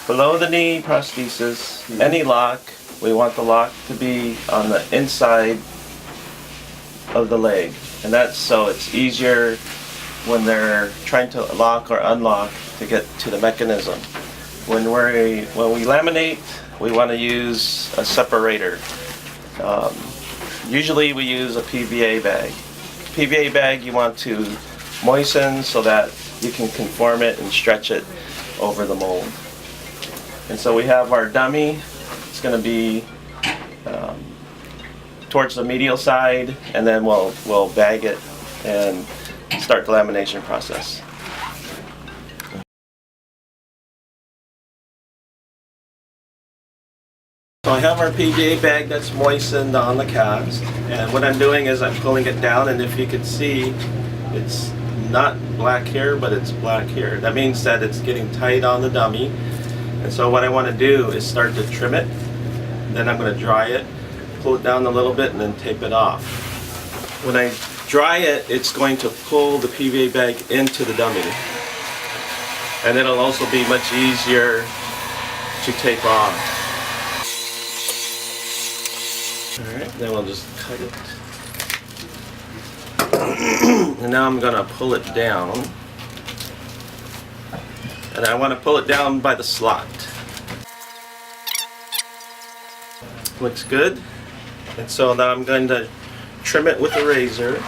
below the knee prosthesis, any lock, we want the lock to be on the inside of the leg. And that's so it's easier when they're trying to lock or unlock to get to the mechanism. When we laminate, we want to use a separator. Usually we use a PVA bag. PVA bag you want to moisten so that you can conform it and stretch it over the mold. And so we have our dummy. It's going to be towards the medial side, and then we'll bag it and start the lamination process. So I have our PVA bag that's moistened on the cast, and what I'm doing is I'm pulling it down, and if you can see, it's not black here, but it's black here. That means that it's getting tight on the dummy. And so what I want to do is start to trim it, then I'm going to dry it, pull it down a little bit, and then tape it off. When I dry it, it's going to pull the PVA bag into the dummy, and it'll also be much easier to tape off. Alright, then we'll just cut it. And now I'm going to pull it down. And I want to pull it down by the slot. Looks good. And so now I'm going to trim it with a razor.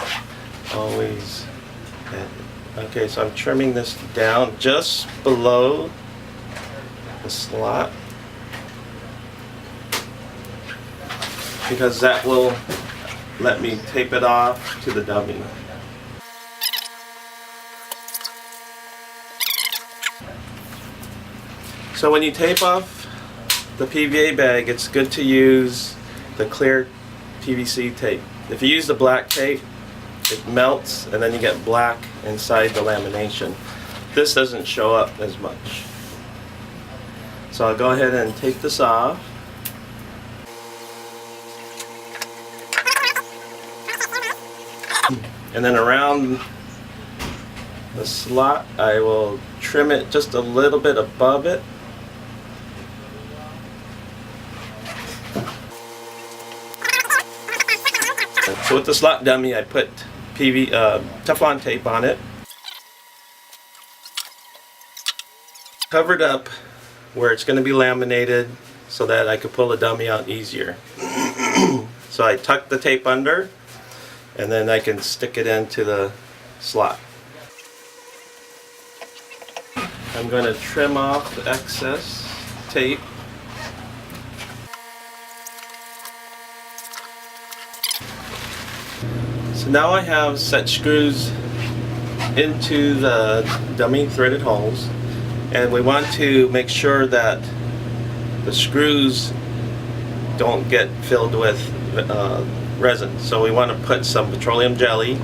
Always. Okay, so I'm trimming this down just below the slot, because that will let me tape it off to the dummy. So when you tape off the PVA bag, it's good to use the clear PVC tape. If you use the black tape, it melts and then you get black inside the lamination. This doesn't show up as much. So I'll go ahead and take this off. And then around the slot, I will trim it just a little bit above it. So with the slot dummy, I put Teflon tape on it. Covered up where it's going to be laminated so that I could pull the dummy out easier. So I tuck the tape under, and then I can stick it into the slot. I'm going to trim off the excess tape. So now I have set screws into the dummy threaded holes, and we want to make sure that the screws don't get filled with resin. So we want to put some petroleum jelly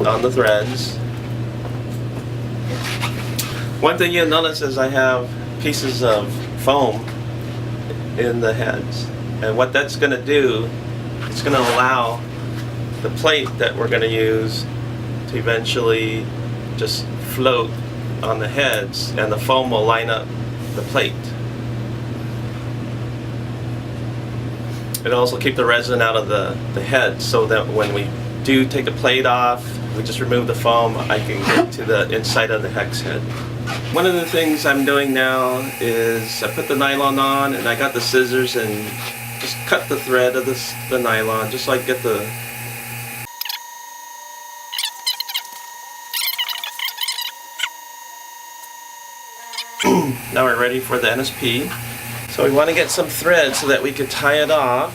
on the threads. One thing you'll notice is I have pieces of foam in the heads, and what that's going to do, it's going to allow the plate that we're going to use to eventually just float on the heads, and the foam will line up the plate. It'll also keep the resin out of the head, so that when we do take the plate off, we just remove the foam, I can get to the inside of the hex head. One of the things I'm doing now is I put the nylon on, and I got the scissors and just cut the thread of the nylon, just like get the Now we're ready for the NSP. So we want to get some thread so that we could tie it off.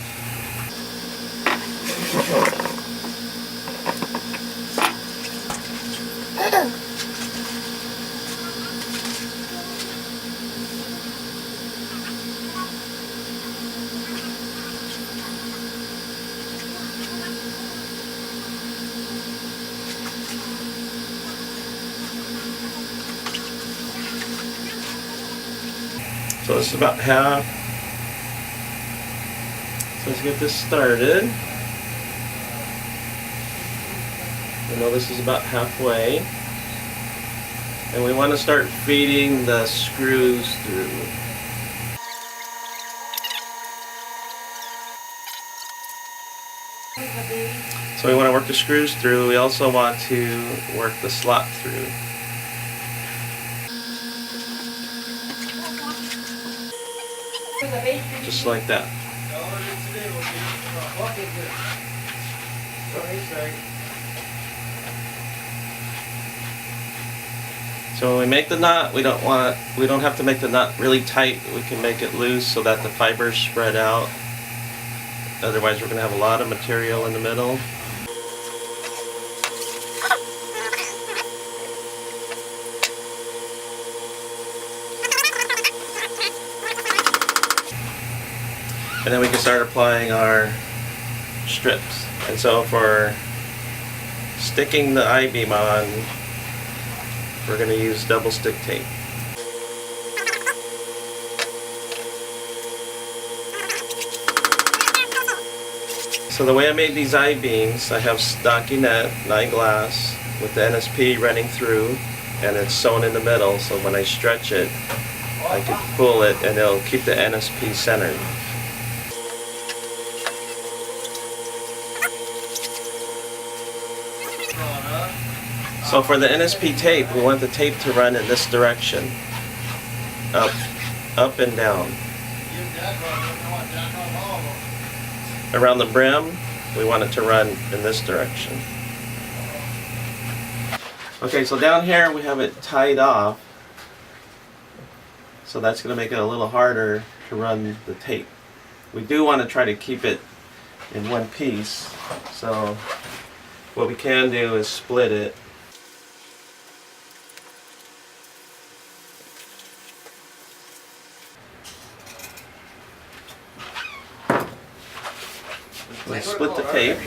So this is about half. So let's get this started. I know this is about halfway. And we want to start feeding the screws through. So we want to work the screws through. We also want to work the slot through. Just like that. So when we make the knot, we don't have to make the knot really tight. We can make it loose so that the fibers spread out. Otherwise, we're going to have a lot of material in the middle. And then we can start applying our strips. And so for sticking the I-beam on, we're going to use double stick tape. So the way I made these I-beams, I have stockinette, 9 glass, with the NSP running through, and it's sewn in the middle, so when I stretch it, I can pull it and it'll keep the NSP centered. So for the NSP tape, we want the tape to run in this direction, up and down. Around the brim, we want it to run in this direction. Okay, so down here we have it tied off, so that's going to make it a little harder to run the tape. We do want to try to keep it in one piece, so what we can do is split it. We split the tape.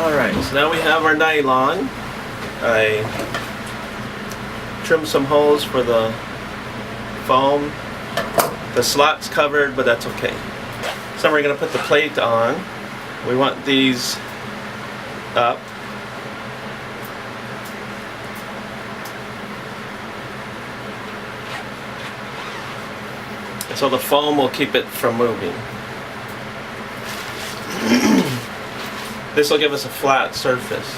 Alright, so now we have our nylon. I trimmed some holes for the foam. The slot's covered, but that's okay. So we're going to put the plate on. We want these up. So the foam will keep it from moving. This will give us a flat surface.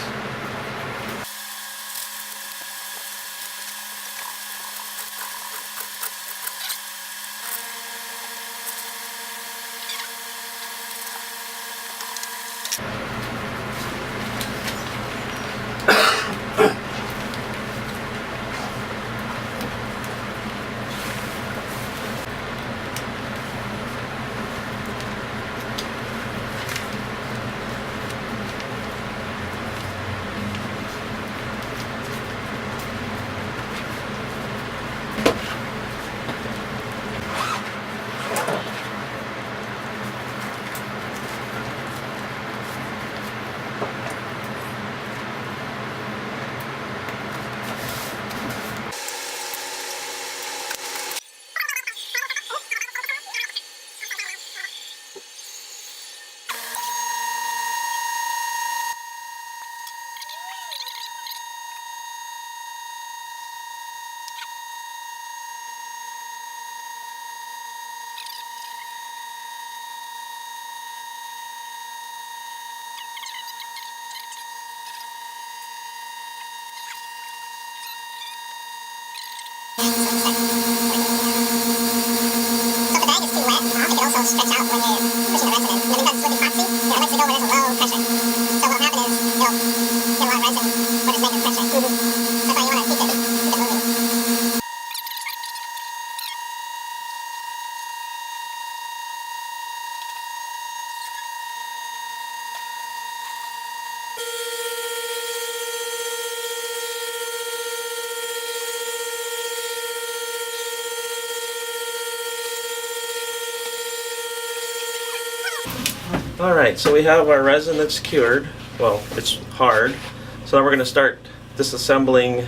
Alright, so we have our resin that's cured. Well, it's hard. So now we're going to start disassembling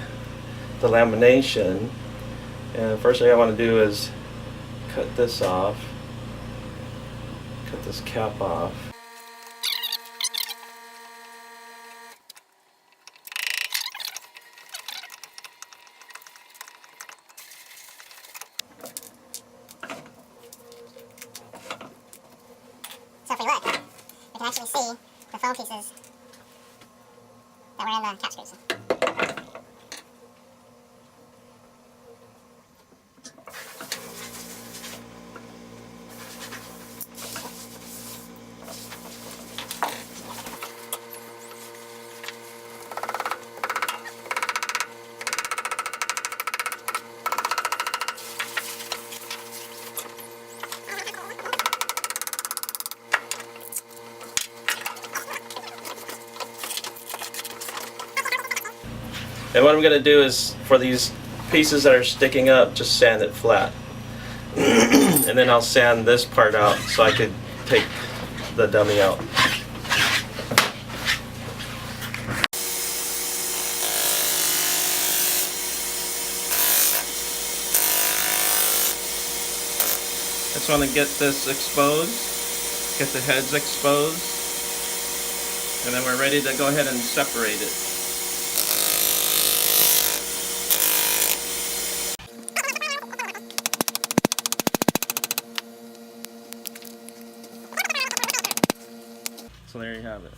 the lamination. And first thing I want to do is cut this off. Cut this cap off. So if we look, we can actually see the foam pieces that were in the cap screws. And what I'm going to do is, for these pieces that are sticking up, just sand it flat. And then I'll sand this part out so I could take the dummy out. I just want to get this exposed, get the heads exposed, and then we're ready to go ahead and separate it. So there you have it.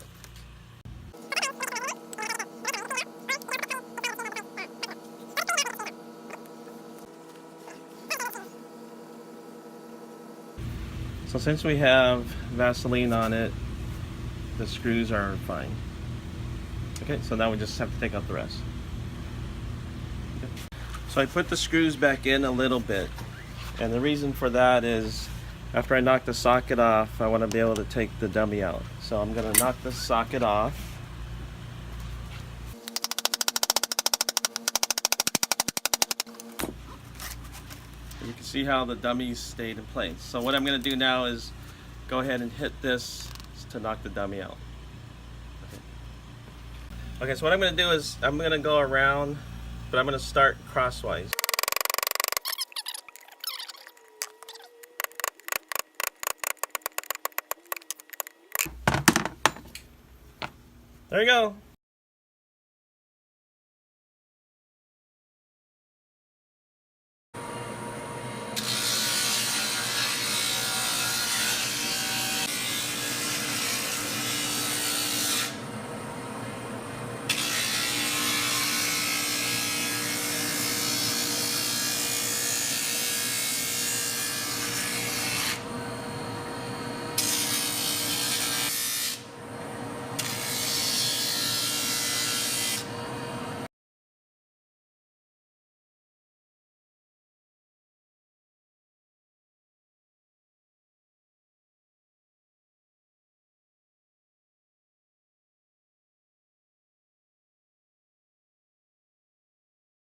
So since we have Vaseline on it, the screws are fine. Okay, so now we just have to take out the rest. Okay. So I put the screws back in a little bit, and the reason for that is after I knock the socket off, I want to be able to take the dummy out. So I'm going to knock the socket off. And you can see how the dummies stayed in place. So what I'm going to do now is go ahead and hit this to knock the dummy out. Okay, so what I'm going to do is I'm going to go around, but I'm going to start crosswise. There you go.